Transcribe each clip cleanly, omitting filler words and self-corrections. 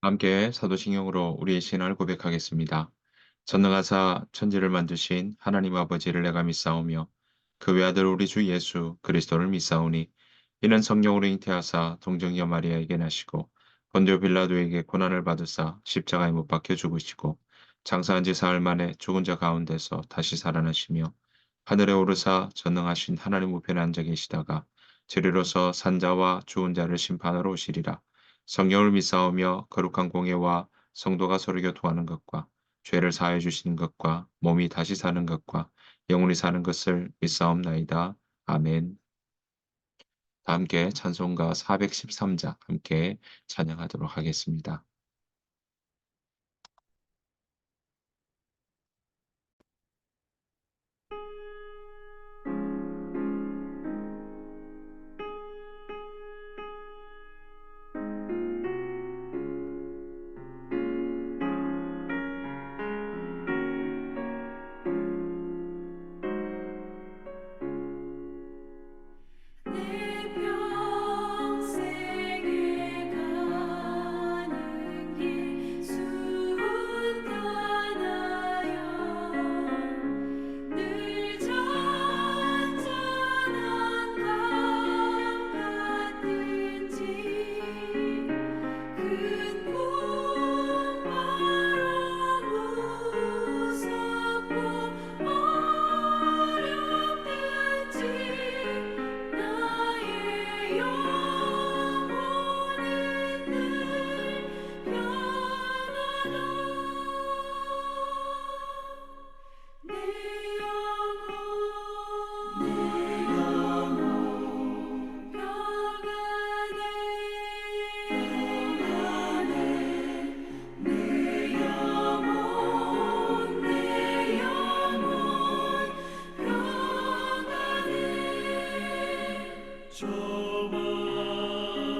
함께 사도신경으로 우리의 신앙을 고백하겠습니다. 전능하사 천지를 만드신 하나님 아버지를 내가 믿사오며 그 외아들 우리 주 예수 그리스도를 믿사오니 이는 성령으로 잉태하사 동정녀 마리아에게 나시고 본디오 빌라도에게 고난을 받으사 십자가에 못 박혀 죽으시고 장사한 지 사흘 만에 죽은 자 가운데서 다시 살아나시며 하늘에 오르사 전능하신 하나님 우편에 앉아 계시다가 저리로서 산자와 죽은 자를 심판하러 오시리라. 성령을 믿사오며 거룩한 공예와 성도가 서로 교통하는 것과 죄를 사하여 주시는 것과 몸이 다시 사는 것과 영원히 사는 것을 믿사옵나이다. 아멘. 다 함께 찬송가 413자 함께 찬양하도록 하겠습니다. 내 평생에 가는 길 순탄하여 늘 잔잔한 강 같은지 큰 풍파로 무섭고 어렵든지 나의 영혼은 늘 평안하다. 내 영혼 평안해. 내 영혼 평안해. 저마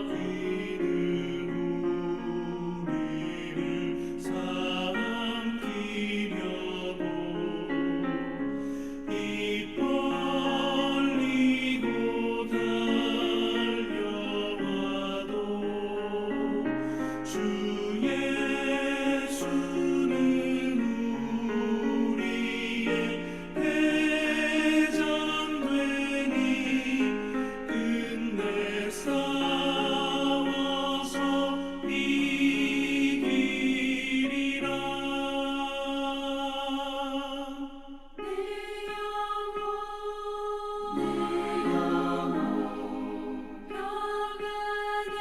귀는 우리를 삼키려고 입 벌리고 달려와도 주 예수는 우리의 대장되니 끝내 싸워서 이기리라. 내 영혼 평안해.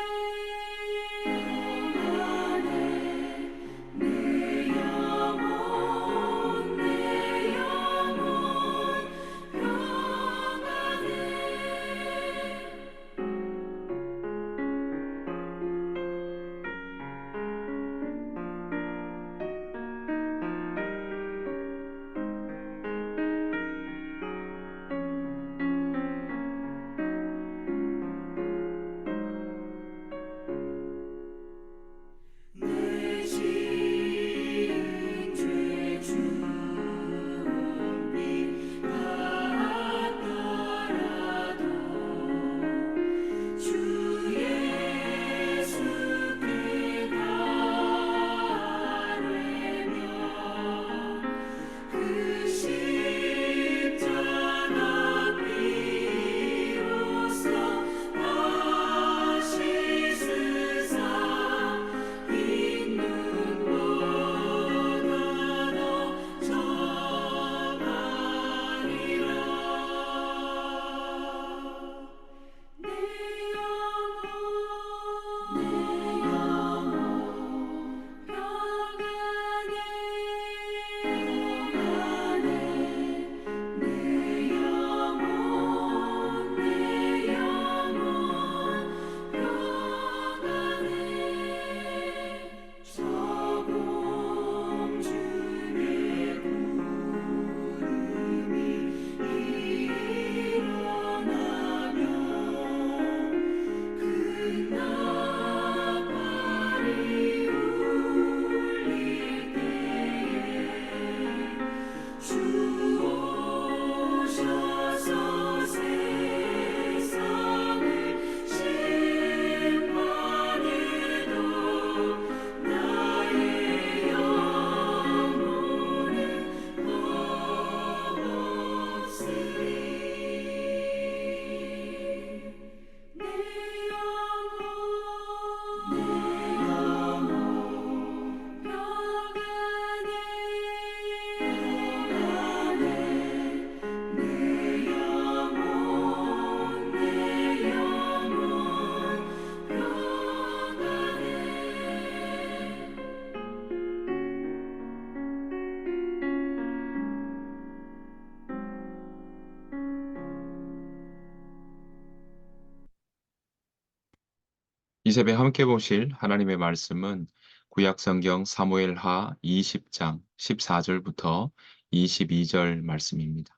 이 새벽 함께 보실 하나님의 말씀은 구약 성경 사무엘하 20장 14절부터 22절 말씀입니다.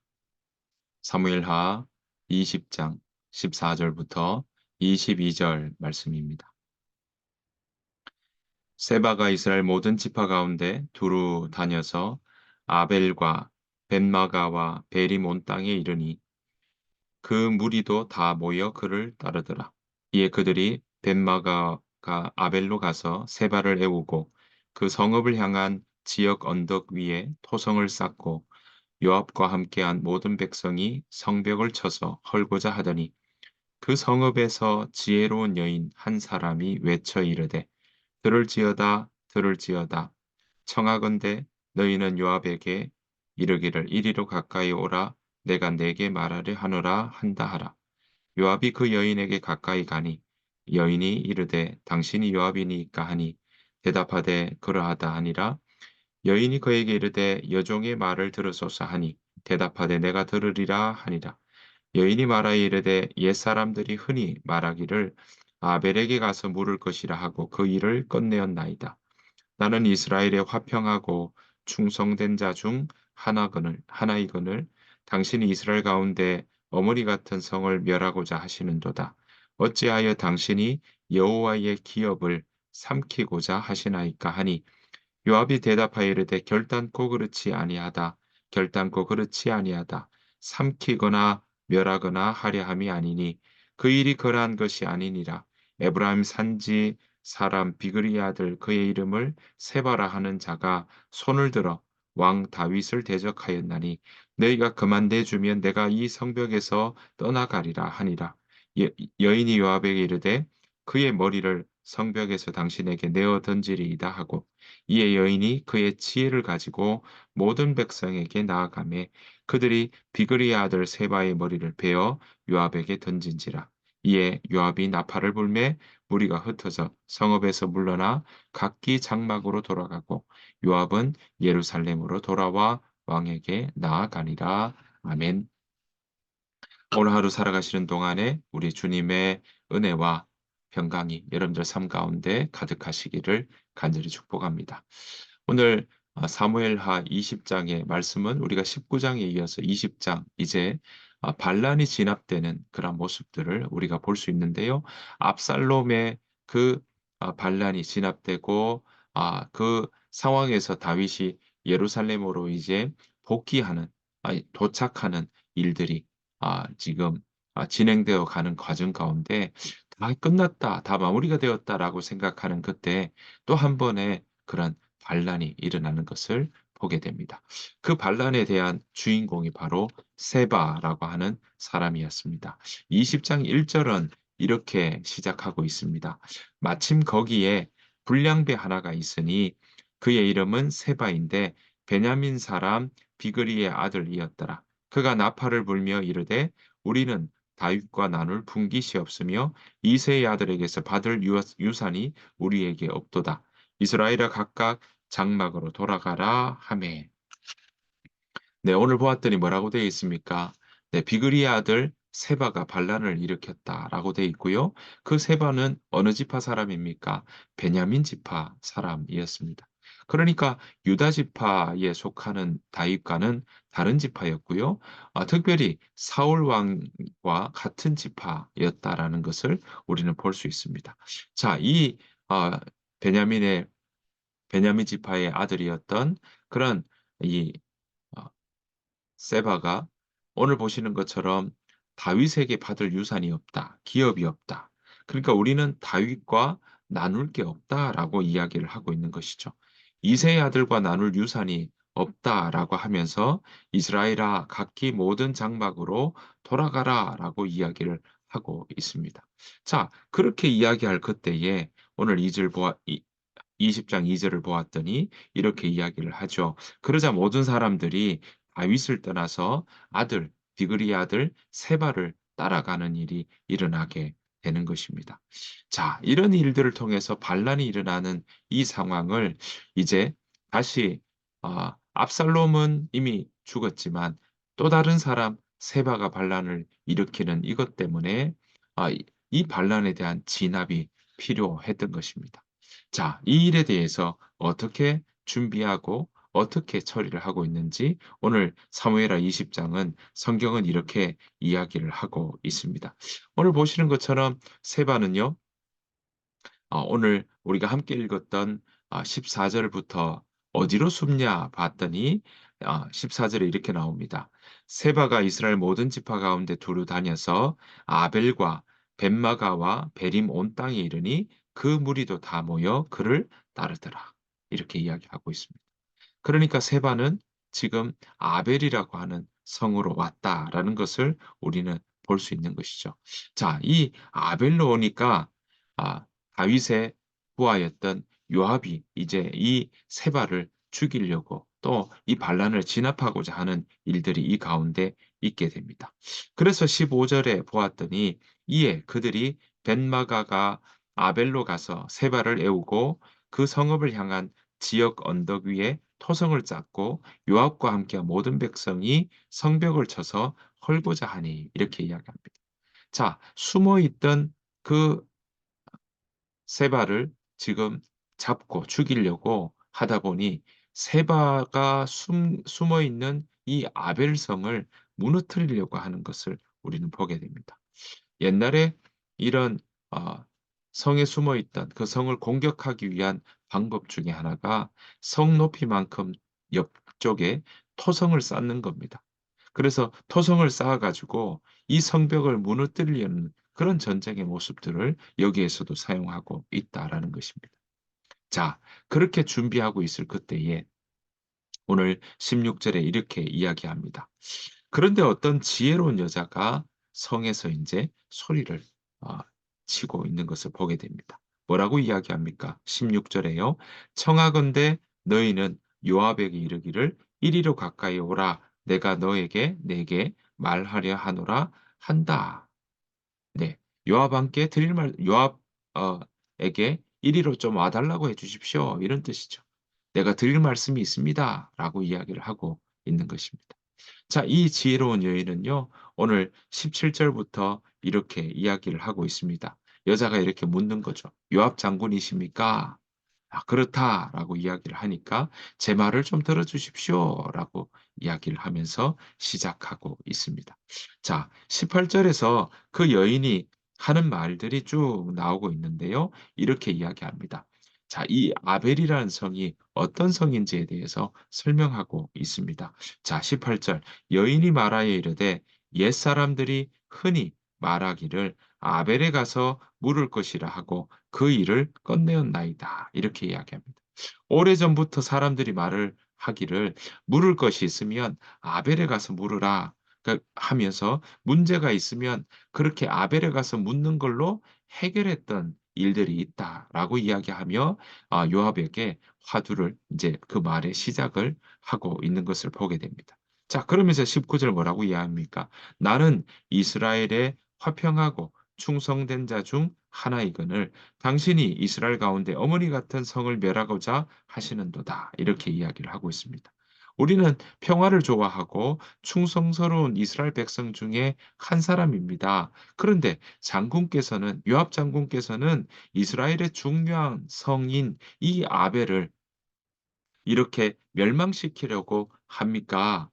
사무엘하 20장 14절부터 22절 말씀입니다. 세바가 이스라엘 모든 지파 가운데 두루 다녀서 아벨과 벤마가와 베림 온 땅에 이르니 그 무리도 다 모여 그를 따르더라. 이에 그들이 벤마가가 아벨로 가서 세바를 애우고 그 성읍을 향한 지역 언덕 위에 토성을 쌓고 요압과 함께한 모든 백성이 성벽을 쳐서 헐고자 하더니 그 성읍에서 지혜로운 여인 한 사람이 외쳐 이르되 들을지어다 들을지어다 청하건대 너희는 요압에게 이르기를 이리로 가까이 오라 내가 내게 말하려 하노라 한다 하라. 요압이 그 여인에게 가까이 가니 여인이 이르되 당신이 요압이니까 하니 대답하되 그러하다 하니라. 여인이 그에게 이르되 여종의 말을 들으소서 하니 대답하되 내가 들으리라 하니라. 여인이 말하여 이르되 옛사람들이 흔히 말하기를 아벨에게 가서 물을 것이라 하고 그 일을 끝내었나이다. 나는 이스라엘에 화평하고 충성된 자 중 하나이거늘 당신이 이스라엘 가운데 어머니 같은 성을 멸하고자 하시는도다. 어찌하여 당신이 여호와의 기업을 삼키고자 하시나이까 하니 요압이 대답하여 이르되 결단코 그렇지 아니하다. 결단코 그렇지 아니하다. 삼키거나 멸하거나 하려 함이 아니니 그 일이 그러한 것이 아니니라. 에브라임 산지 사람 비그리 아들 그의 이름을 세바라 하는 자가 손을 들어 왕 다윗을 대적하였나니 너희가 그만 내주면 내가 이 성벽에서 떠나가리라 하니라. 여, 여인이 요압에게 이르되 그의 머리를 성벽에서 당신에게 내어 던지리이다 하고 이에 여인이 그의 지혜를 가지고 모든 백성에게 나아가매 그들이 비그리의 아들 세바의 머리를 베어 요압에게 던진지라. 이에 요압이 나팔을 불매 무리가 흩어져 성읍에서 물러나 각기 장막으로 돌아가고 요압은 예루살렘으로 돌아와 왕에게 나아가니라. 아멘. 오늘 하루 살아가시는 동안에 우리 주님의 은혜와 평강이 여러분들 삶 가운데 가득하시기를 간절히 축복합니다. 오늘 사무엘하 20장의 말씀은 우리가 19장에 이어서 20장 이제 반란이 진압되는 그런 모습들을 우리가 볼 수 있는데요. 압살롬의 그 반란이 진압되고 그 상황에서 다윗이 예루살렘으로 이제 복귀하는 도착하는 일들이 지금 진행되어 가는 과정 가운데 다 끝났다, 다 마무리가 되었다라고 생각하는 그때 또 한 번의 그런 반란이 일어나는 것을 보게 됩니다. 그 반란에 대한 주인공이 바로 세바라고 하는 사람이었습니다. 20장 1절은 이렇게 시작하고 있습니다. 마침 거기에 불량배 하나가 있으니 그의 이름은 세바인데 베냐민 사람 비그리의 아들이었더라. 그가 나팔을 불며 이르되 우리는 다윗과 나눌 분깃이 없으며 이새의 아들에게서 받을 유산이 우리에게 없도다. 이스라엘아 각각 장막으로 돌아가라 하매. 네, 오늘 보았더니 뭐라고 되어 있습니까? 네, 비그리의 아들 세바가 반란을 일으켰다라고 되어 있고요. 그 세바는 어느 지파 사람입니까? 베냐민 지파 사람이었습니다. 그러니까 유다 지파에 속하는 다윗과는 다른 지파였고요. 특별히 사울 왕과 같은 지파였다라는 것을 우리는 볼 수 있습니다. 자, 이 베냐민의 베냐민 지파의 아들이었던 그런 이 어, 세바가 오늘 보시는 것처럼 다윗에게 받을 유산이 없다, 기업이 없다. 그러니까 우리는 다윗과 나눌 게 없다라고 이야기를 하고 있는 것이죠. 이세의 아들과 나눌 유산이 없다라고 하면서 이스라엘아 각기 모든 장막으로 돌아가라라고 이야기를 하고 있습니다. 자, 그렇게 이야기할 그때에 오늘 20장 2절을 보았더니 이렇게 이야기를 하죠. 그러자 모든 사람들이 다윗을 떠나서 비그리의 아들 세바를 따라가는 일이 일어나게 되는 것입니다. 자, 이런 일들을 통해서 반란이 일어나는 이 상황을 이제 다시 압살롬은 이미 죽었지만 또 다른 사람 세바가 반란을 일으키는 이것 때문에 이 반란에 대한 진압이 필요했던 것입니다. 자, 이 일에 대해서 어떻게 준비하고 어떻게 처리를 하고 있는지 오늘 사무엘하 20장은 성경은 이렇게 이야기를 하고 있습니다. 오늘 보시는 것처럼 세바는요. 오늘 우리가 함께 읽었던 14 절부터 어디로 숨냐 봤더니 14 절에 이렇게 나옵니다. 세바가 이스라엘 모든 지파 가운데 두루 다녀서 아벨과 벳마가와 베림 온 땅에 이르니 그 무리도 다 모여 그를 따르더라. 이렇게 이야기하고 있습니다. 그러니까 세바는 지금 아벨이라고 하는 성으로 왔다라는 것을 우리는 볼 수 있는 것이죠. 자, 이 아벨로 오니까 아, 다윗의 부하였던 요압이 이제 이 세바를 죽이려고 또 이 반란을 진압하고자 하는 일들이 이 가운데 있게 됩니다. 그래서 15절에 보았더니 이에 그들이 벤마가가 아벨로 가서 세바를 애우고 그 성읍을 향한 지역 언덕 위에 토성을 쌓고 요압과 함께 모든 백성이 성벽을 쳐서 헐고자 하니 이렇게 이야기합니다. 자, 숨어 있던 그 세바를 지금 잡고 죽이려고 하다 보니 세바가 숨어 있는 이 아벨성을 무너뜨리려고 하는 것을 우리는 보게 됩니다. 옛날에 이런 어 성에 숨어 있던 그 성을 공격하기 위한 방법 중에 하나가 성 높이만큼 옆쪽에 토성을 쌓는 겁니다. 그래서 토성을 쌓아 가지고 이 성벽을 무너뜨리려는 그런 전쟁의 모습들을 여기에서도 사용하고 있다라는 것입니다. 자, 그렇게 준비하고 있을 그때에 오늘 16 절에 이렇게 이야기합니다. 그런데 어떤 지혜로운 여자가 성에서 인제 소리를 어 치고 있는 것을 보게 됩니다. 뭐라고 이야기합니까? 16 절에요. "청하건대 너희는 요압에게 이르기를 이리로 가까이 오라. 내가 내게 말하려 하노라." 한다. 네. 요압 함께 드릴 말 요압 에게 "이리로 좀 와 달라고 해 주십시오." 이런 뜻이죠. "내가 드릴 말씀이 있습니다."라고 이야기를 하고 있는 것입니다. 자, 이 지혜로운 여인은요, 오늘 17 절부터 이렇게 이야기를 하고 있습니다. 여자가 이렇게 묻는 거죠. "요압 장군이십니까?" "아 그렇다."라고 이야기를 하니까 "제 말을 좀 들어 주십시오."라고 이야기를 하면서 시작하고 있습니다. 자, 18 절에서 그 여인이 하는 말들이 쭉 나오고 있는데요. 이렇게 이야기합니다. 자, 이 아벨이라는 성이 어떤 성인지에 대해서 설명하고 있습니다. 자, 18 절. 여인이 말하여 이르되 옛사람들이 흔히 말하기를 아벨에 가서 물을 것이라 하고 그 일을 끝내었나이다. 이렇게 이야기합니다. 오래전부터 사람들이 말을 하기를 "물을 것이 있으면 아벨에 가서 물으라." 하면서 문제가 있으면 그렇게 아벨에 가서 묻는 걸로 해결했던 일들이 있다라고 이야기하며 요압에게 화두를 이제 그 말의 시작을 하고 있는 것을 보게 됩니다. 자, 그러면서 19절 뭐라고 이야기합니까? "나는 이스라엘의 화평하고 충성된 자 중 하나이거늘 당신이 이스라엘 가운데 어머니 같은 성을 멸하고자 하시는도다." 이렇게 이야기를 하고 있습니다. 우리는 평화를 좋아하고 충성스러운 이스라엘 백성 중에 한 사람입니다. 그런데 장군께서는 요압 장군께서는 이스라엘의 중요한 성인 이 아벨을 이렇게 멸망시키려고 합니까?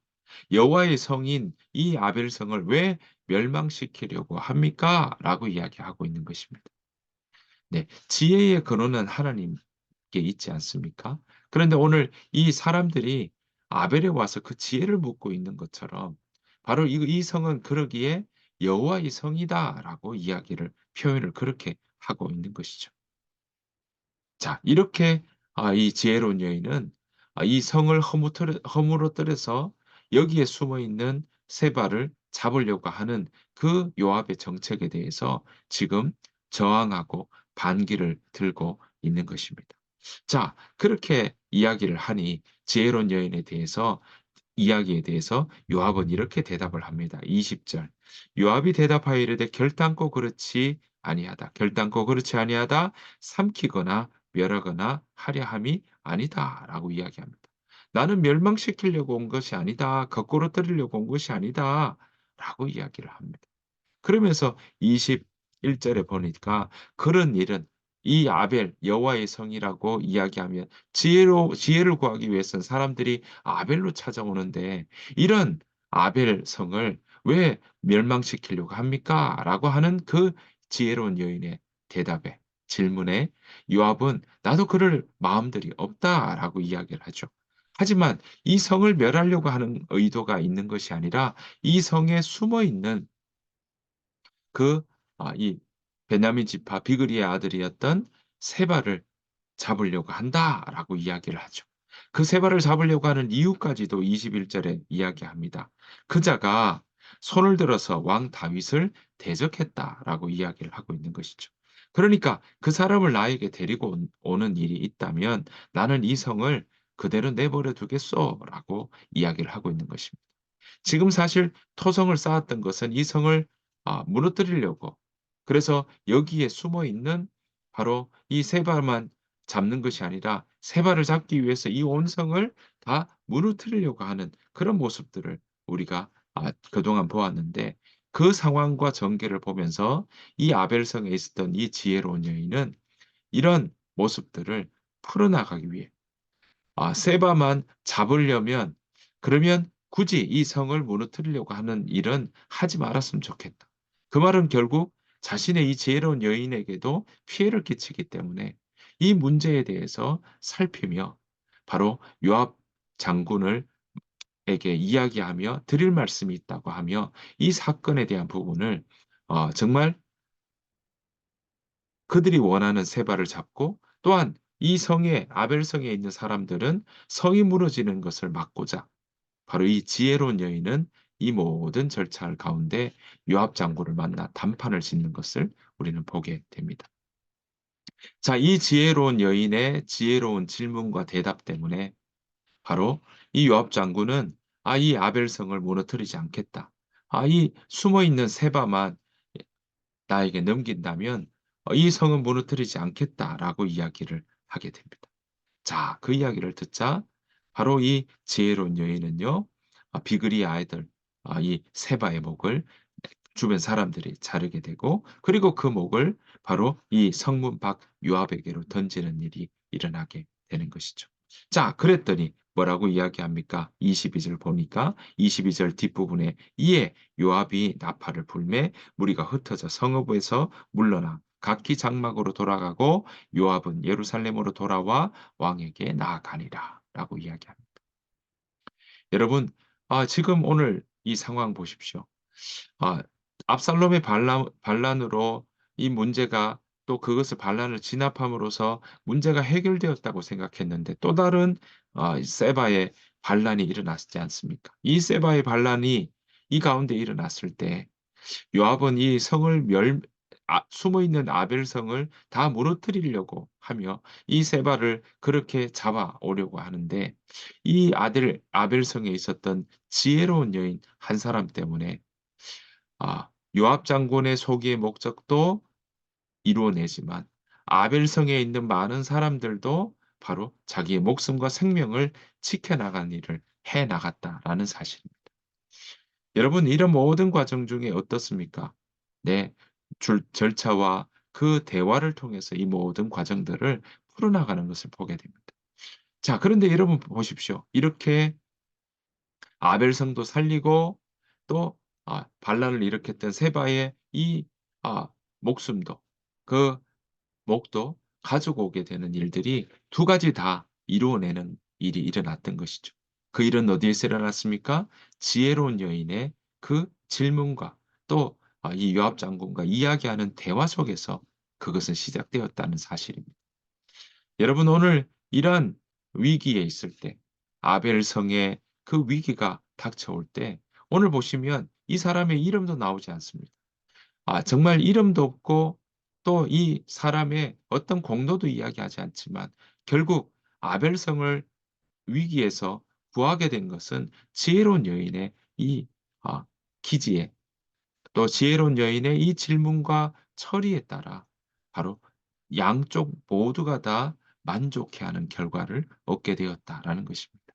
여호와의 성인 이 아벨 성을 왜 멸망시키려고 합니까? 라고 이야기하고 있는 것입니다. 네. 지혜의 근원은 하나님께 있지 않습니까? 그런데 오늘 이 사람들이 아벨에 와서 그 지혜를 묻고 있는 것처럼 바로 이 성은 그러기에 "여호와의 성이다."라고 이야기를 표현을 그렇게 하고 있는 것이죠. 자, 이렇게 이 지혜로운 여인은 이 성을 허물어뜨려서 여기에 숨어 있는 세바를 잡으려고 하는 그 요압의 정책에 대해서 지금 저항하고 반기를 들고 있는 것입니다. 자, 그렇게 이야기를 하니 지혜로운 여인에 대해서 이야기에 대해서 요압은 이렇게 대답을 합니다. 20 절. 요압이 대답하여 이르되 결단코 그렇지 아니하다. 결단코 그렇지 아니하다. 삼키거나 멸하거나 하려 함이 아니다라고 이야기합니다. 나는 멸망시키려고 온 것이 아니다. 거꾸로 때리려고 온 것이 아니다라고 이야기를 합니다. 그러면서 21 절에 보니까 그런 일은 이 아벨 여호와의 성이라고 이야기하면 지혜를 구하기 위해서는 사람들이 아벨로 찾아오는데 이런 아벨 성을 왜 멸망시키려고 합니까? 라고 하는 그 지혜로운 여인의 대답에 질문에 요압은 나도 그럴 마음들이 없다라고 이야기를 하죠. 하지만 이 성을 멸하려고 하는 의도가 있는 것이 아니라 이 성에 숨어 있는 그 이 베냐민 지파 비그리의 아들이었던 세바를 잡으려고 한다라고 이야기를 하죠. 그 세바를 잡으려고 하는 이유까지도 21 절에 이야기합니다. 그자가 손을 들어서 왕 다윗을 대적했다라고 이야기를 하고 있는 것이죠. 그러니까 그 사람을 나에게 데리고 오는 일이 있다면 나는 이 성을 그대로 내버려 두겠소라고 이야기를 하고 있는 것입니다. 지금 사실 토성을 쌓았던 것은 이 성을 무너뜨리려고, 그래서 여기에 숨어 있는 바로 이 세바만 잡는 것이 아니라 세바를 잡기 위해서 이 온 성을 다 무너뜨리려고 하는 그런 모습들을 우리가 그동안 보았는데, 그 상황과 전개를 보면서 이 아벨성에 있었던 이 지혜로운 여인은 이런 모습들을 풀어나가기 위해 세바만 잡으려면, 그러면 굳이 이 성을 무너뜨리려고 하는 일은 하지 말았으면 좋겠다. 그 말은 결국 자신의 이 지혜로운 여인에게도 피해를 끼치기 때문에 이 문제에 대해서 살피며 바로 요압 장군을 에게 이야기하며 드릴 말씀이 있다고 하며 이 사건에 대한 부분을 정말 그들이 원하는 세바를 잡고, 또한 이 성에 아벨성에 있는 사람들은 성이 무너지는 것을 막고자 바로 이 지혜로운 여인은 이 모든 절차 가운데 요압 장군을 만나 단판을 짓는 것을 우리는 보게 됩니다. 자, 이 지혜로운 여인의 지혜로운 질문과 대답 때문에 바로 이 요압 장군은 이 아벨성을 무너뜨리지 않겠다. 이 숨어 있는 세바만 나에게 넘긴다면 이 성은 무너뜨리지 않겠다라고 이야기를 하게 됩니다. 자, 그 이야기를 듣자 바로 이 지혜로운 여인은요, 비그리의 아이들, 이 세바의 목을 주변 사람들이 자르게 되고, 그리고 그 목을 바로 이 성문 밖 요압에게로 던지는 일이 일어나게 되는 것이죠. 자, 그랬더니 뭐라고 이야기합니까? 22절 보니까 22절 뒷부분에 이에 요압이 나팔을 불매 무리가 흩어져 성읍에서 물러나 각기 장막으로 돌아가고 요압은 예루살렘으로 돌아와 왕에게 나아가니라 라고 이야기합니다. 여러분, 지금 오늘 이 상황 보십시오. 아 압살롬의 반란으로 이 문제가, 또 그것을 반란을 진압함으로써 문제가 해결되었다고 생각했는데 또 다른 이 세바의 반란이 일어났지 않습니까? 이 세바의 반란이 이 가운데 일어났을 때 요압은 이 성을 숨어 있는 아벨 성을 다 무너뜨리려고 하며 이 세바를 그렇게 잡아오려고 하는데, 이 아들 아벨 성에 있었던 지혜로운 여인 한 사람 때문에 요압 장군의 소기의 목적도 이루어내지만 아벨성에 있는 많은 사람들도 바로 자기의 목숨과 생명을 지켜나가는 일을 해 나갔다라는 사실입니다. 여러분, 이런 모든 과정 중에 어떻습니까? 네. 절차와 그 대화를 통해서 이 모든 과정들을 풀어나가는 것을 보게 됩니다. 자, 그런데 여러분 보십시오. 이렇게 아벨성도 살리고 또 반란을 일으켰던 세바의 이 목숨도, 그 목도 가지고 오게 되는 일들이 두 가지 다 이루어내는 일이 일어났던 것이죠. 그 일은 어디에서 일어났습니까? 지혜로운 여인의 그 질문과 또 이 요압 장군과 이야기하는 대화 속에서 그것은 시작되었다는 사실입니다. 여러분, 오늘 이러한 위기에 있을 때, 아벨성의 그 위기가 닥쳐올 때 오늘 보시면 이 사람의 이름도 나오지 않습니다. 정말 이름도 없고 또 이 사람의 어떤 공로도 이야기하지 않지만 결국 아벨성을 위기에서 구하게 된 것은 지혜로운 여인의 이 기지에, 또 지혜로운 여인의 이 질문과 처리에 따라 바로 양쪽 모두가 다 만족해하는 결과를 얻게 되었다라는 것입니다.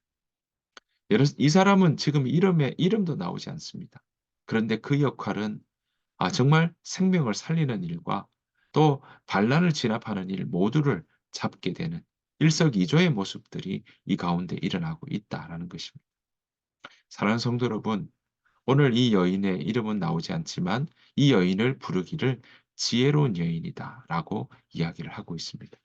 이 사람은 지금 이름도 나오지 않습니다. 그런데 그 역할은 정말 생명을 살리는 일과 또 반란을 진압하는 일 모두를 잡게 되는 일석이조의 모습들이 이 가운데 일어나고 있다라는 것입니다. 사랑하는 성도 여러분, 오늘 이 여인의 이름은 나오지 않지만 이 여인을 부르기를 지혜로운 여인이다라고 이야기를 하고 있습니다.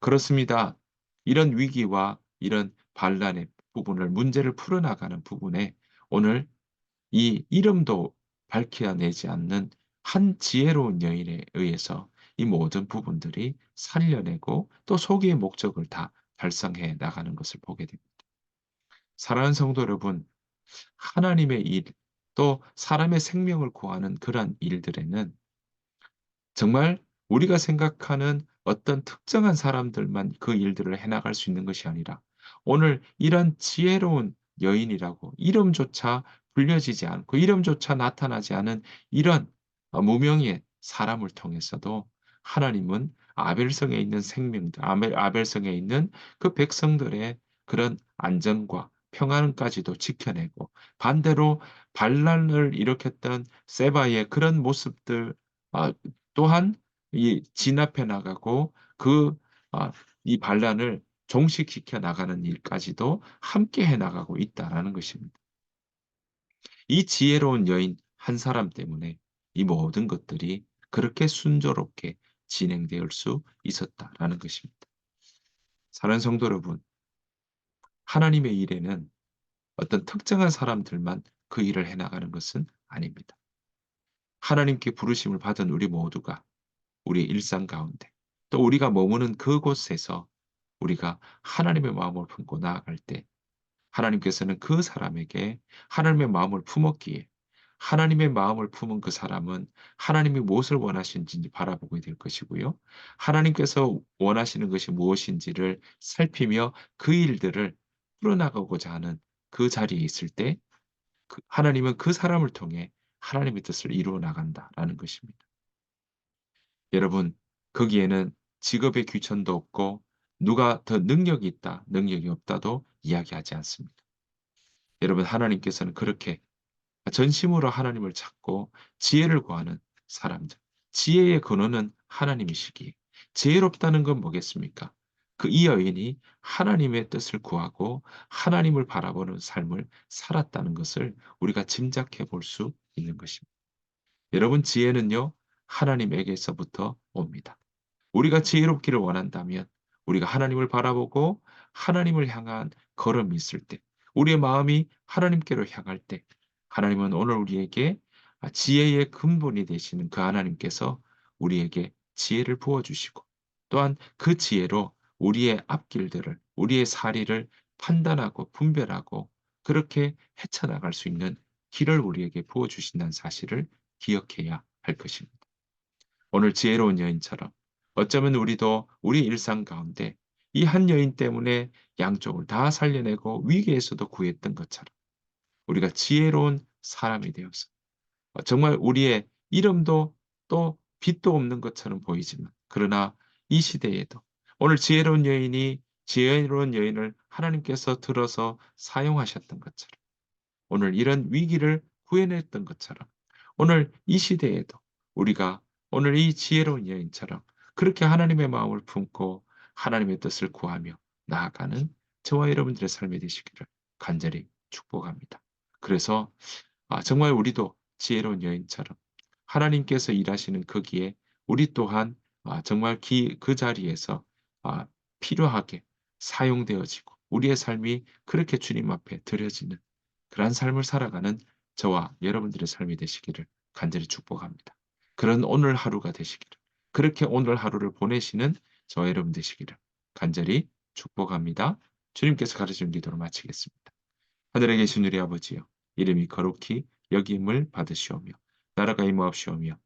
그렇습니다. 이런 위기와 이런 반란의 부분을 문제를 풀어나가는 부분에 오늘 이 이름도 밝혀내지 않는 한 지혜로운 여인에 의해서 이 모든 부분들이 살려내고 또 소기의 목적을 다 달성해 나가는 것을 보게 됩니다. 사랑하는 성도 여러분, 하나님의 일, 또 사람의 생명을 구하는 그러한 일들에는 정말 우리가 생각하는 어떤 특정한 사람들만 그 일들을 해 나갈 수 있는 것이 아니라 오늘 이런 지혜로운 여인이라고 이름조차 불려지지 않고 이름조차 나타나지 않은 이런 무명의 사람을 통해서도 하나님은 아벨성에 있는 생명들, 아벨성에 있는 그 백성들의 그런 안전과 평안까지도 지켜내고 반대로 반란을 일으켰던 세바의 그런 모습들 아 또한 이 진압해 나가고 이 반란을 종식시켜 나가는 일까지도 함께 해 나가고 있다라는 것입니다. 이 지혜로운 여인 한 사람 때문에 이 모든 것들이 그렇게 순조롭게 진행될 수 있었다라는 것입니다. 사랑하는 성도 여러분, 하나님의 일에는 어떤 특정한 사람들만 그 일을 해 나가는 것은 아닙니다. 하나님께 부르심을 받은 우리 모두가 우리의 일상 가운데 또 우리가 머무는 그곳에서 우리가 하나님의 마음을 품고 나아갈 때 하나님께서는 그 사람에게 하나님의 마음을 품었기에 하나님의 마음을 품은 그 사람은 하나님이 무엇을 원하시는지 바라보게 될 것이고요. 하나님께서 원하시는 것이 무엇인지를 살피며 그 일들을 풀어나가고자 하는 그 자리에 있을 때 하나님은 그 사람을 통해 하나님의 뜻을 이루어 나간다라는 것입니다. 여러분, 거기에는 직업의 귀천도 없고 누가 더 능력이 있다, 능력이 없다도 이야기하지 않습니다. 여러분, 하나님께서는 그렇게 전심으로 하나님을 찾고 지혜를 구하는 사람들, 지혜의 근원은 하나님이시기에 지혜롭다는 건 뭐겠습니까? 그 이 여인이 하나님의 뜻을 구하고 하나님을 바라보는 삶을 살았다는 것을 우리가 짐작해 볼 수 있는 것입니다. 여러분, 지혜는요, 하나님에게서부터 옵니다. 우리가 지혜롭기를 원한다면 우리가 하나님을 바라보고 하나님을 향한 걸음이 있을 때, 우리의 마음이 하나님께로 향할 때, 하나님은 오늘 우리에게 지혜의 근본이 되시는 그 하나님께서 우리에게 지혜를 부어주시고, 또한 그 지혜로 우리의 앞길들을, 우리의 사리를 판단하고 분별하고 그렇게 헤쳐나갈 수 있는 길을 우리에게 부어주신다는 사실을 기억해야 할 것입니다. 오늘 지혜로운 여인처럼 어쩌면 우리도 우리 일상 가운데 이 한 여인 때문에 양쪽을 다 살려내고 위기에서도 구했던 것처럼 우리가 지혜로운 사람이 되어서 정말 우리의 이름도 또 빛도 없는 것처럼 보이지만 그러나 이 시대에도 오늘 지혜로운 여인을 하나님께서 들어서 사용하셨던 것처럼 오늘 이런 위기를 구해냈던 것처럼 오늘 이 시대에도 우리가 오늘 이 지혜로운 여인처럼 그렇게 하나님의 마음을 품고 하나님의 뜻을 구하며 나아가는 저와 여러분들의 삶이 되시기를 간절히 축복합니다. 그래서 정말 우리도 지혜로운 여인처럼 하나님께서 일하시는 거기에 우리 또한 정말 그 자리에서 아 필요하게 사용되어지고 우리의 삶이 그렇게 주님 앞에 드려지는 그러한 삶을 살아가는 저와 여러분들의 삶이 되시기를 간절히 축복합니다. 그런 오늘 하루가 되시기를, 그렇게 오늘 하루를 보내시는 저와 여러분 되시기를 간절히 축복합니다. 주님께서 가르치는 기도로 마치겠습니다. 하늘에 계신 우리 아버지여, 이름이 거룩히 여김을 받으시오며 나라가 임하옵시오며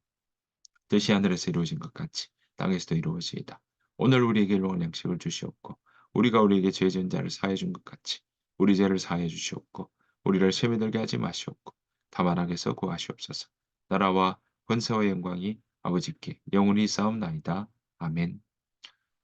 뜻이 하늘에서 이루어진 것 같이 땅에서도 이루어지이다. 오늘 우리에게 일용할 양식을 주시옵고 우리가 우리에게 죄 지은 자를 사해 준 것 같이 우리 죄를 사해 주시옵고 우리를 시험에 들게 하지 마시옵고 다만 악에서 구하시옵소서. 나라와 권세와 영광이 아버지께 영원히 싸움나이다. 아멘.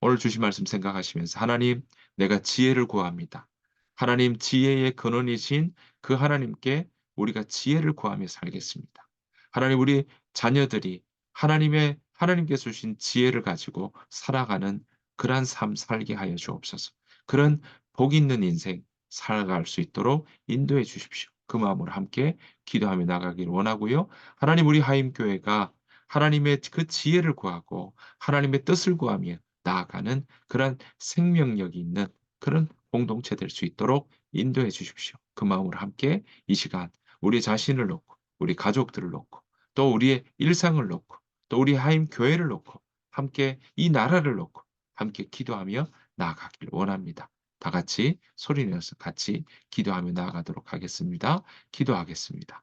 오늘 주신 말씀 생각하시면서 하나님, 내가 지혜를 구합니다. 하나님, 지혜의 근원이신 그 하나님께 우리가 지혜를 구하며 살겠습니다. 하나님, 우리 자녀들이 하나님의 하나님께서 주신 지혜를 가지고 살아가는 그러한 삶 살게 하여 주옵소서. 그런 복 있는 인생 살아갈 수 있도록 인도해 주십시오. 그 마음으로 함께 기도하며 나가기를 원하고요. 하나님, 우리 하임교회가 하나님의 그 지혜를 구하고 하나님의 뜻을 구하며 나아가는 그런 생명력이 있는 그런 공동체 될 수 있도록 인도해 주십시오. 그 마음으로 함께 이 시간 우리 자신을 놓고 우리 가족들을 놓고 또 우리의 일상을 놓고 또 우리 하임 교회를 놓고 함께 이 나라를 놓고 함께 기도하며 나아가길 원합니다. 다 같이 소리 내어서 같이 기도하며 나아가도록 하겠습니다. 기도하겠습니다.